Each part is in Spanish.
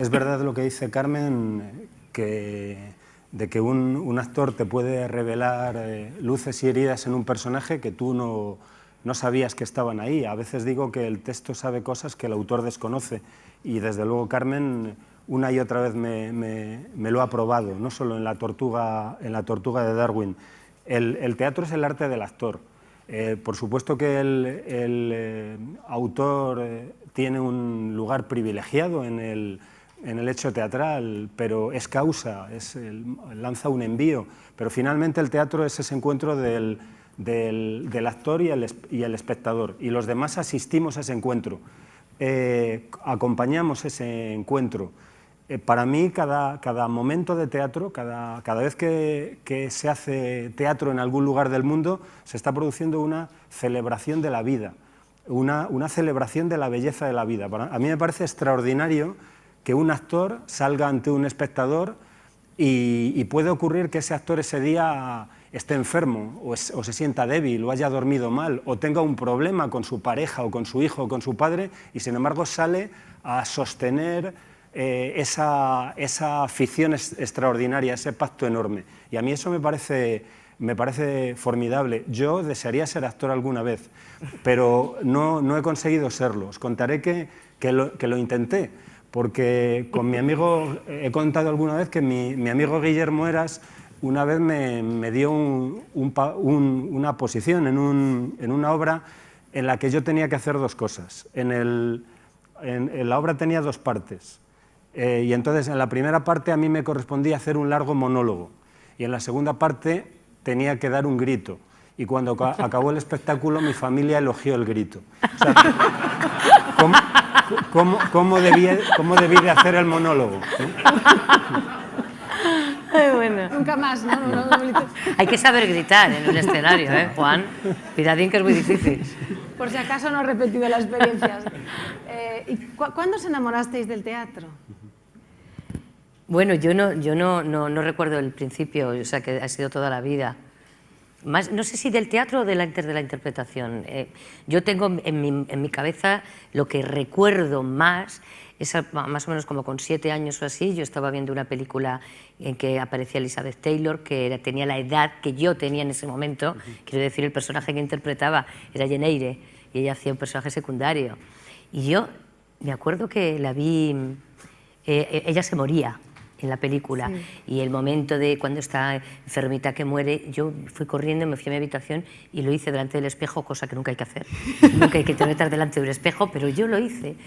Es verdad lo que dice Carmen, de que un actor te puede revelar luces y heridas en un personaje que tú no sabías que estaban ahí. A veces digo que el texto sabe cosas que el autor desconoce y desde luego Carmen una y otra vez me lo ha probado, no solo en la tortuga de Darwin. El teatro es el arte del actor. Por supuesto que el autor tiene un lugar privilegiado en el hecho teatral, pero es causa, lanza un envío, pero finalmente el teatro es ese encuentro del actor y el espectador, y los demás asistimos a ese encuentro, acompañamos ese encuentro. Para mí cada momento de teatro, cada vez que se hace teatro en algún lugar del mundo, se está produciendo una celebración de la vida, una celebración de la belleza de la vida. A mí me parece extraordinario que un actor salga ante un espectador y puede ocurrir que ese actor ese día esté enfermo o se sienta débil o haya dormido mal o tenga un problema con su pareja o con su hijo o con su padre y sin embargo sale a sostener esa afición extraordinaria, ese pacto enorme. Y a mí eso me parece formidable. Yo desearía ser actor alguna vez, pero no he conseguido serlo. Os contaré que lo intenté, porque con mi amigo, he contado alguna vez que mi amigo Guillermo Heras una vez me dio una posición en una obra en la que yo tenía que hacer dos cosas. En la obra tenía dos partes. Y entonces en la primera parte a mí me correspondía hacer un largo monólogo y en la segunda parte tenía que dar un grito y cuando acabó el espectáculo mi familia elogió el grito. O sea, ¿cómo debí de hacer el monólogo? Ay, bueno. Nunca más, ¿no? Hay que saber gritar en un escenario, ¿eh, Juan? Cuidadín que es muy difícil. Por si acaso no he repetido la experiencia. ¿Y cuándo os enamorasteis del teatro? Bueno, yo no recuerdo el principio, o sea, que ha sido toda la vida. No sé si del teatro o de la interpretación. Yo tengo en mi cabeza lo que recuerdo más o menos como con 7 años o así, yo estaba viendo una película en que aparecía Elizabeth Taylor, que tenía la edad que yo tenía en ese momento. Quiero decir, el personaje que interpretaba era Jane Eyre y ella hacía un personaje secundario. Y yo me acuerdo que la vi, ella se moría en la película, sí. Y el momento de cuando está enfermita que muere, yo fui corriendo, me fui a mi habitación y lo hice delante del espejo, cosa que nunca hay que hacer. Nunca hay que te metas delante de un espejo, pero yo lo hice.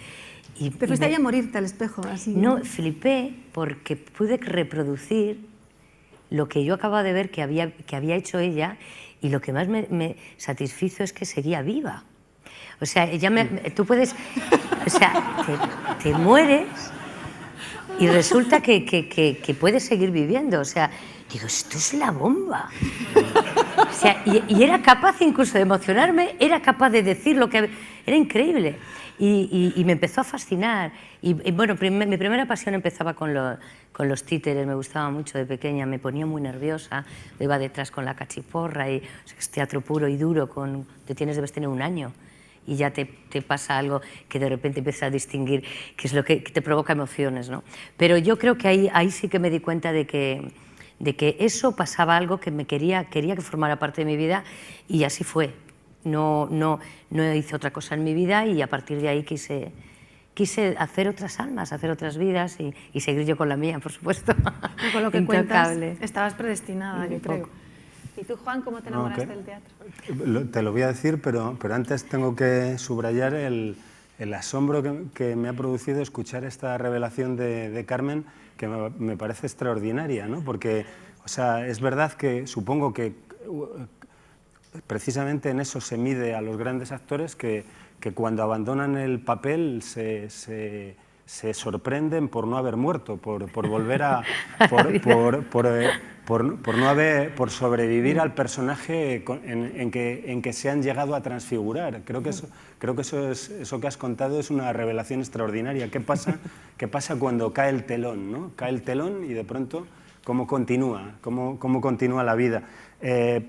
¿Te fuiste ahí a morirte al espejo? Así, no, flipé porque pude reproducir lo que yo acababa de ver que había hecho ella y lo que más me satisfizo es que seguía viva. O sea, tú puedes... O sea, te mueres y resulta que puedes seguir viviendo. O sea, digo, esto es la bomba. O sea, y era capaz incluso de emocionarme, era capaz de decir lo que... Era increíble. Y me empezó a fascinar. Y bueno, mi primera pasión empezaba con los títeres, me gustaba mucho de pequeña, me ponía muy nerviosa, iba detrás con la cachiporra, y, o sea, es teatro puro y duro, debes tener 1 año. Y ya te pasa algo que de repente empiezas a distinguir qué es lo que te provoca emociones, ¿no? Pero yo creo que ahí sí que me di cuenta de que eso pasaba algo que quería que formara parte de mi vida y así fue. No hice otra cosa en mi vida y a partir de ahí quise hacer otras almas, hacer otras vidas y seguir yo con la mía, por supuesto. Y con lo que cuentas, estabas predestinada, yo creo. ¿Y tú, Juan, cómo te enamoraste del teatro? Te lo voy a decir, pero antes tengo que subrayar el asombro que me ha producido escuchar esta revelación de Carmen, que me parece extraordinaria, ¿no? Porque, o sea, es verdad que supongo que precisamente en eso se mide a los grandes actores, que cuando abandonan el papel se sorprenden por no haber muerto, por volver a... por sobrevivir al personaje en que se han llegado a transfigurar. Creo que eso que has contado es una revelación extraordinaria. ¿Qué pasa cuando cae el telón, ¿no? Cae el telón y de pronto cómo continúa la vida.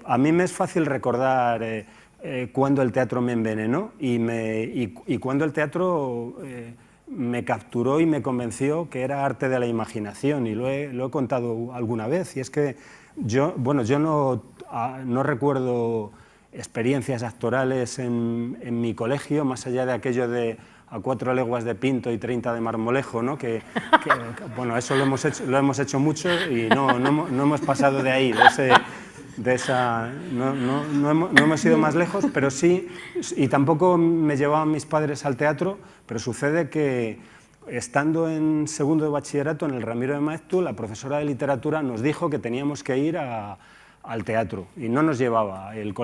A mí me es fácil recordar cuando el teatro me envenenó y cuando el teatro me capturó y me convenció que era arte de la imaginación, y lo he contado alguna vez, y es que yo no recuerdo experiencias actorales en mi colegio, más allá de aquello de a 4 leguas de Pinto y 30 de Marmolejo, ¿no? Bueno, eso lo hemos hecho mucho y no hemos pasado de ahí, no hemos ido más lejos, pero sí, y tampoco me llevaban mis padres al teatro, pero sucede que estando en segundo de bachillerato en el Ramiro de Maeztu, la profesora de literatura nos dijo que teníamos que ir al teatro, y no nos llevaba el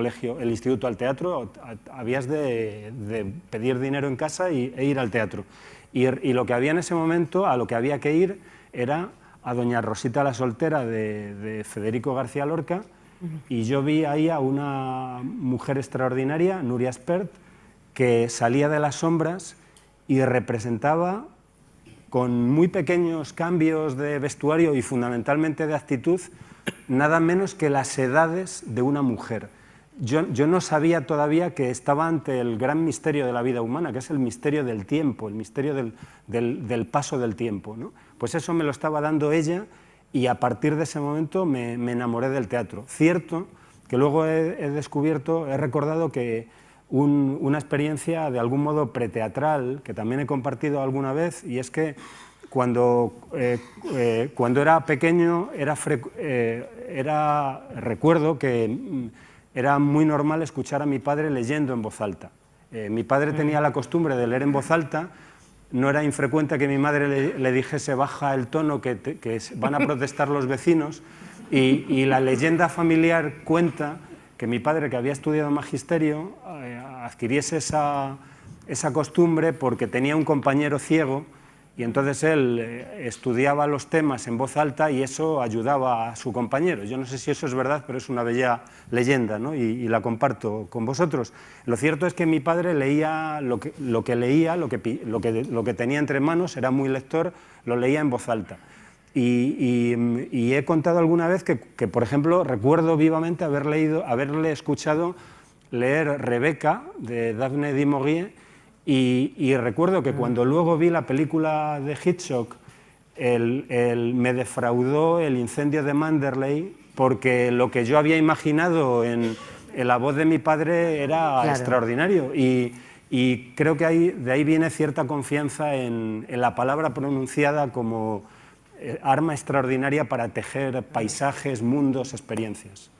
instituto al teatro, habías de pedir dinero en casa e ir al teatro. Y lo que había en ese momento, a lo que había que ir, era a Doña Rosita la soltera de Federico García Lorca, y yo vi ahí a una mujer extraordinaria, Nuria Espert, que salía de las sombras y representaba con muy pequeños cambios de vestuario y fundamentalmente de actitud, nada menos que las edades de una mujer. Yo no sabía todavía que estaba ante el gran misterio de la vida humana, que es el misterio del tiempo, el misterio del paso del tiempo, ¿no? Pues eso me lo estaba dando ella, y a partir de ese momento me enamoré del teatro. Cierto que luego he recordado que una experiencia de algún modo preteatral, que también he compartido alguna vez, y es que cuando era pequeño recuerdo que era muy normal escuchar a mi padre leyendo en voz alta. Mi padre tenía la costumbre de leer en voz alta. No era infrecuente que mi madre le dijese baja el tono, que van a protestar los vecinos, y la leyenda familiar cuenta que mi padre, que había estudiado magisterio, adquiriese esa costumbre porque tenía un compañero ciego, y entonces él estudiaba los temas en voz alta y eso ayudaba a su compañero. Yo no sé si eso es verdad, pero es una bella leyenda, ¿no? y la comparto con vosotros. Lo cierto es que mi padre leía lo que leía, lo que tenía entre manos, era muy lector, lo leía en voz alta. Y he contado alguna vez que, por ejemplo, recuerdo vivamente haberle escuchado leer Rebeca, de Daphne du Maurier, y recuerdo que cuando luego vi la película de Hitchcock, me defraudó El incendio de Manderley, porque lo que yo había imaginado en la voz de mi padre era extraordinario, y creo que de ahí viene cierta confianza en la palabra pronunciada como arma extraordinaria para tejer paisajes, mundos, experiencias.